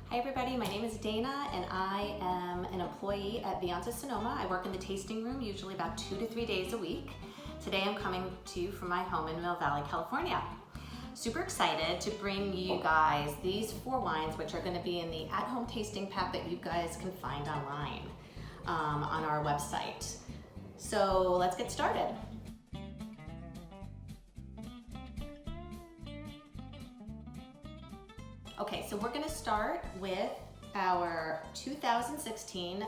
Hi everybody, my name is Dana and I am an employee at Viansa Sonoma. I work in the tasting room usually about 2 to 3 days a week. Today I'm coming to you from my home in Mill Valley, California. Super excited to bring you guys these 4 wines which are going to be in the at-home tasting pack that you guys can find online on our website. So let's get started. Okay, so we're gonna start with our 2016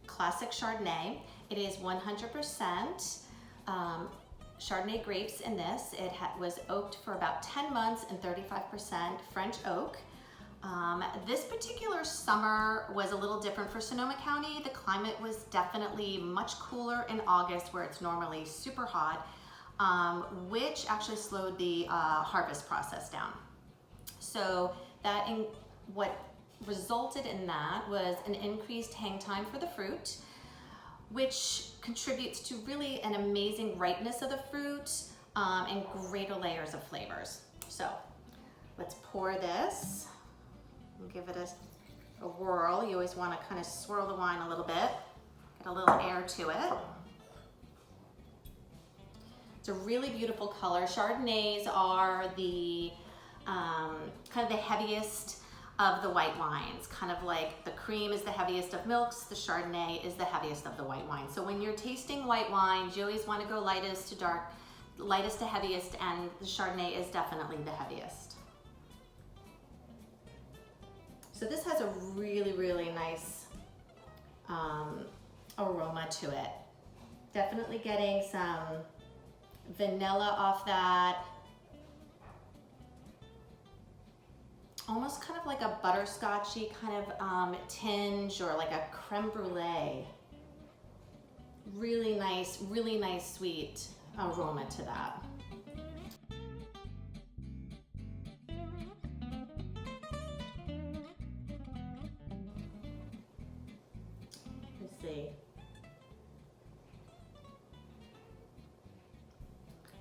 Classic Chardonnay. It is 100% Chardonnay grapes in this. It was oaked for about 10 months and 35% French oak. This particular summer was a little different for Sonoma County. The climate was definitely much cooler in August where it's normally super hot, which actually slowed the harvest process down. So what resulted in that was an increased hang time for the fruit, which contributes to really an amazing ripeness of the fruit and greater layers of flavors. So let's pour this and give it a whirl. You always want to kind of swirl the wine a little bit, get a little air to it. It's a really beautiful color. Chardonnays are the kind of the heaviest of the white wines, kind of like the cream is the heaviest of milks, the Chardonnay is the heaviest of the white wine. So when you're tasting white wines, you always want to go lightest to dark, lightest to heaviest, and the Chardonnay is definitely the heaviest. So this has a really, really nice aroma to it. Definitely getting some vanilla off that. Almost kind of like a butterscotchy kind of tinge, or like a creme brulee. Really nice sweet aroma to that. Let's see.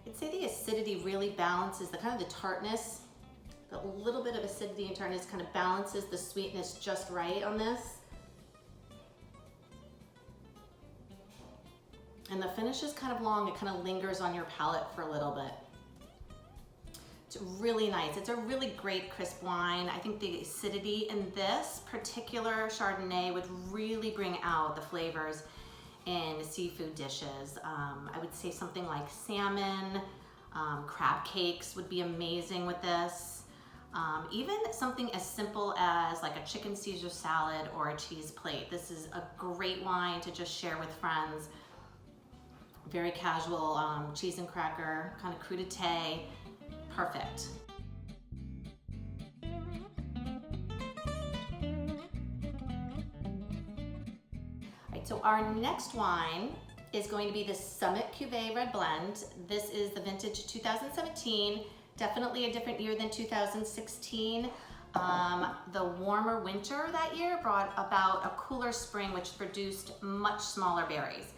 I'd say the acidity really balances the kind of the tartness. A little bit of acidity and tartness kind of balances the sweetness just right on this. And the finish is kind of long, it kind of lingers on your palate for a little bit. It's really nice. It's a really great crisp wine. I think the acidity in this particular Chardonnay would really bring out the flavors in seafood dishes. I would say something like salmon, crab cakes would be amazing with this. Even something as simple as like a chicken Caesar salad or a cheese plate. This is a great wine to just share with friends. Very casual, cheese and cracker, kind of crudité, perfect. All right, so our next wine is going to be the Summit Cuvée Red Blend. This is the vintage 2017. Definitely a different year than 2016. The warmer winter that year brought about a cooler spring, which produced much smaller berries.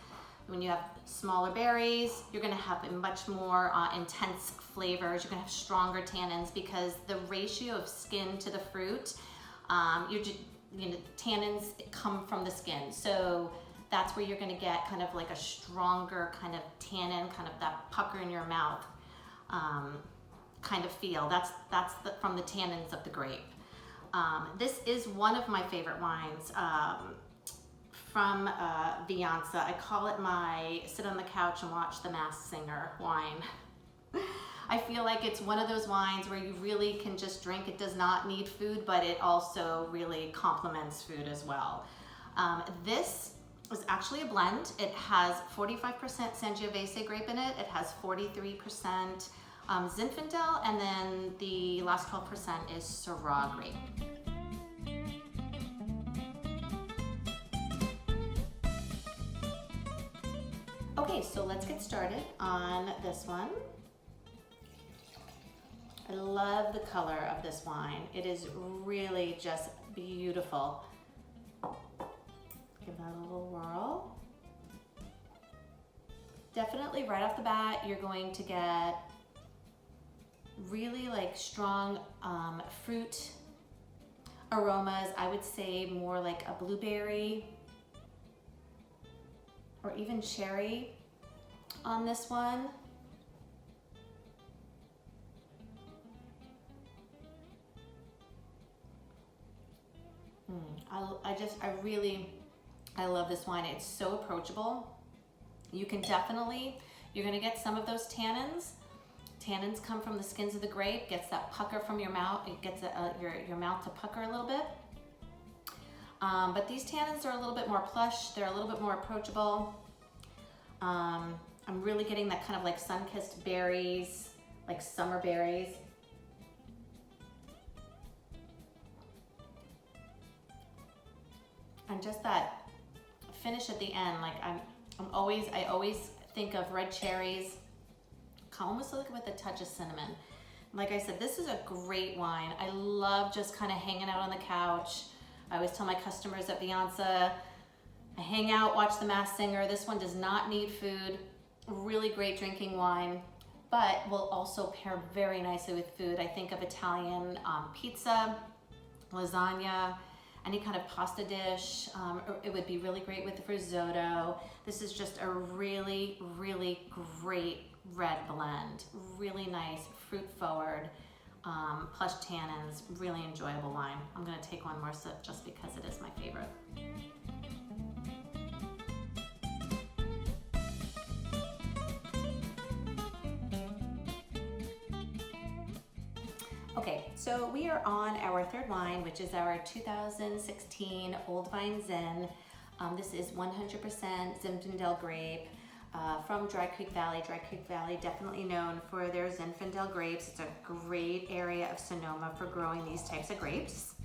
When you have smaller berries, you're gonna have much more intense flavors. You're gonna have stronger tannins because the ratio of skin to the fruit, tannins come from the skin. So that's where you're gonna get kind of like a stronger kind of tannin, kind of that pucker in your mouth. Kind of feel. That's from the tannins of the grape. This is one of my favorite wines from Viansa. I call it my sit on the couch and watch the Masked Singer wine. I feel like it's one of those wines where you really can just drink. It does not need food, but it also really complements food as well. This is actually a blend. It has 45% Sangiovese grape in it. It has 43% Zinfandel, and then the last 12% is Syrah grape. Okay, so let's get started on this one. I love the color of this wine. It is really just beautiful. Give that a little whirl. Definitely right off the bat, you're going to get really like strong fruit aromas. I would say more like a blueberry or even cherry on this one. I love this wine. It's so approachable. You can definitely, you're gonna get some of those tannins. Tannins come from the skins of the grape, gets that pucker from your mouth, it gets your mouth to pucker a little bit. But these tannins are a little bit more plush, they're a little bit more approachable. I'm really getting that kind of like sun-kissed berries, like summer berries. And just that finish at the end, like I always think of red cherries, almost like with a touch of cinnamon. Like I said, this is a great wine. I love just kind of hanging out on the couch. I always tell my customers at Viansa, I hang out, watch The Masked Singer. This one does not need food. Really great drinking wine, but will also pair very nicely with food. I think of Italian pizza, lasagna, any kind of pasta dish. It would be really great with risotto. This is just a really, really great red blend. Really nice, fruit forward, plush tannins, really enjoyable wine. I'm gonna take one more sip just because it is my favorite. Okay, so we are on our third wine, which is our 2016 Old Vine Zin. This is 100% Zinfandel grape from Dry Creek Valley. Dry Creek Valley, definitely known for their Zinfandel grapes. It's a great area of Sonoma for growing these types of grapes.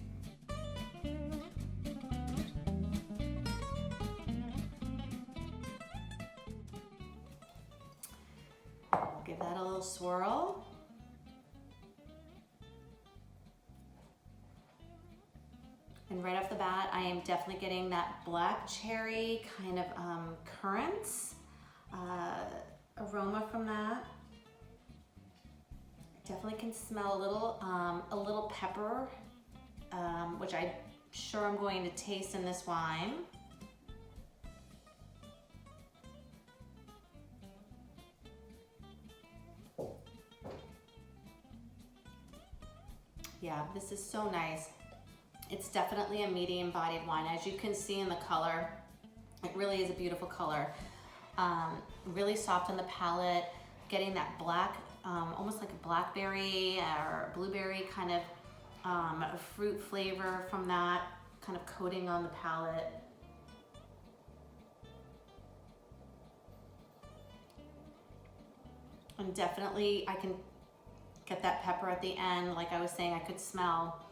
I'll give that a little swirl. And right off the bat, I am definitely getting that black cherry kind of currants aroma from that. I definitely can smell a little pepper, which I'm sure I'm going to taste in this wine. Yeah, this is so nice. It's definitely a medium-bodied wine. As you can see in the color, it really is a beautiful color. Really soft on the palate, getting that black, almost like a blackberry or blueberry kind of fruit flavor from that kind of coating on the palate. And definitely I can get that pepper at the end. Like I was saying, I could smell.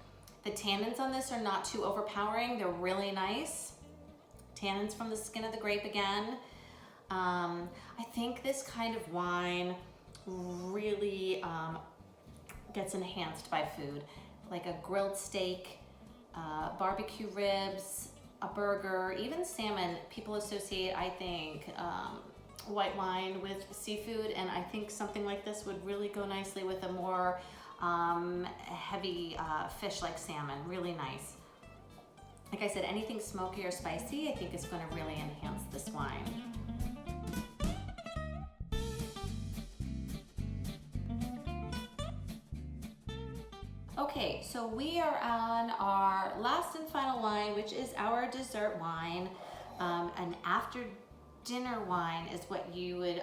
The tannins on this are not too overpowering. They're really nice. Tannins from the skin of the grape again. I think this kind of wine really gets enhanced by food, like a grilled steak, barbecue ribs, a burger, even salmon. People associate, I think, white wine with seafood, and I think something like this would really go nicely with a more heavy fish like salmon. Really nice. Like I said, anything smoky or spicy I think is going to really enhance this wine. Okay, so we are on our last and final wine, which is our dessert wine. An after dinner wine is what you would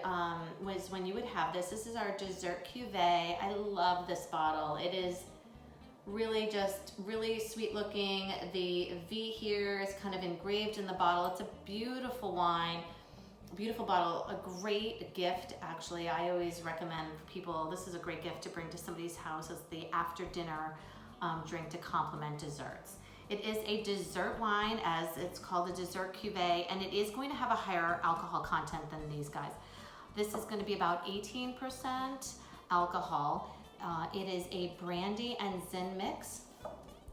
was when you would have this. This is our Dessert Cuvée. I love this bottle. It is really just really sweet looking. The V here is kind of engraved in the bottle. It's a beautiful wine, beautiful bottle, a great gift. Actually, I always recommend people, this is a great gift to bring to somebody's house as the after dinner drink to complement desserts. It is a dessert wine, as it's called a Dessert Cuvée, and it is going to have a higher alcohol content than these guys. This is going to be about 18% alcohol. It is a brandy and zin mix,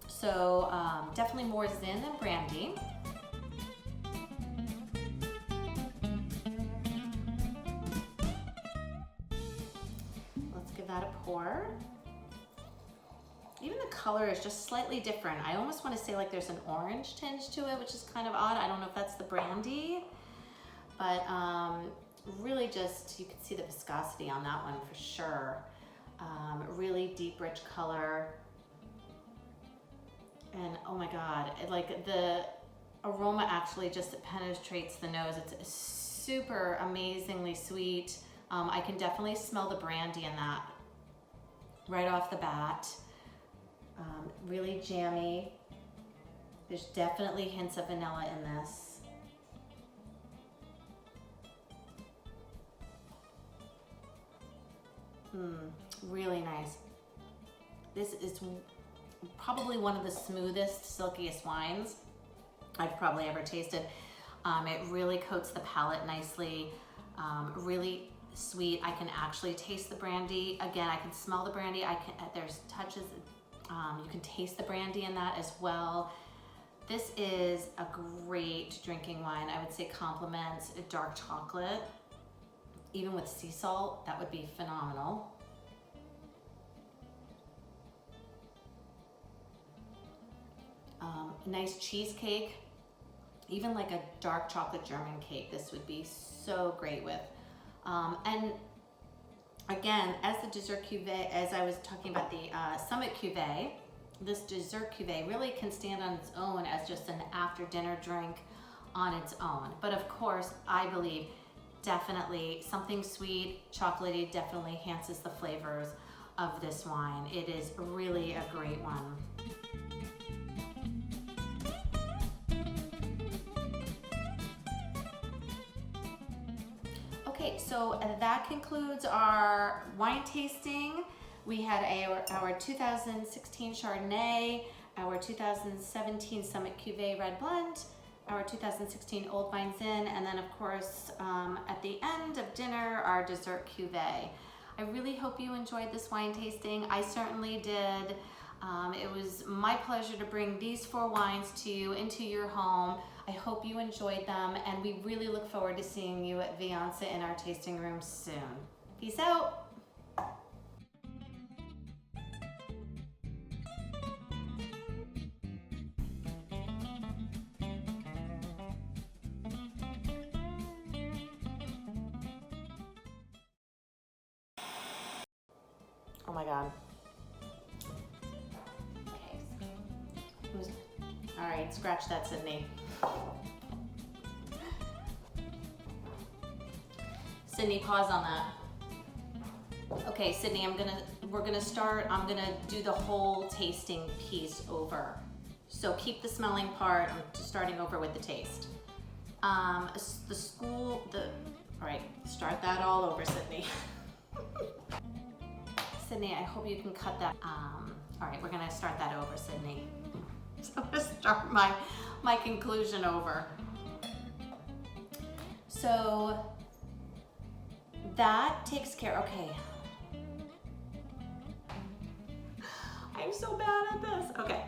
so definitely more zin than brandy. Let's give that a pour. even the color is just slightly different. I almost want to say like there's an orange tinge to it, which is kind of odd. I don't know if that's the brandy, but really just, you can see the viscosity on that one for sure. Really deep, rich color. And oh my God, like the aroma actually just penetrates the nose. It's super amazingly sweet. I can definitely smell the brandy in that right off the bat. Really jammy. There's definitely hints of vanilla in this. Really nice. This is probably one of the smoothest, silkiest wines I've probably ever tasted. It really coats the palate nicely, really sweet. I can actually taste the brandy. Again, I can smell the brandy. There's touches, you can taste the brandy in that as well. This is a great drinking wine. I would say complements a dark chocolate. Even with sea salt, that would be phenomenal. Nice cheesecake, even like a dark chocolate German cake, this would be so great with. And again, as the Dessert Cuvée, as I was talking about the Summit Cuvée, this Dessert Cuvée really can stand on its own as just an after dinner drink on its own. But of course, I believe definitely something sweet, chocolatey definitely enhances the flavors of this wine. It is really a great one. Okay, so that concludes our wine tasting. We had our 2016 Chardonnay, our 2017 Summit Cuvée Red Blend, our 2016 Old Vine Zin, and then of course at the end of dinner, our Dessert Cuvée. I really hope you enjoyed this wine tasting. I certainly did. It was my pleasure to bring these 4 wines to you into your home. I hope you enjoyed them, and we really look forward to seeing you at Viansa in our tasting room soon. Peace out. Oh my God. Okay. All right, scratch that, Sydney. Sydney, pause on that. Okay, Sydney, we're gonna start, I'm gonna do the whole tasting piece over. So keep the smelling part, I'm just starting over with the taste. All right, start that all over, Sydney. Sydney, I hope you can cut that. All right, we're gonna start that over, Sydney. So I'm gonna start my conclusion over. So that takes care, okay. I'm so bad at this. Okay.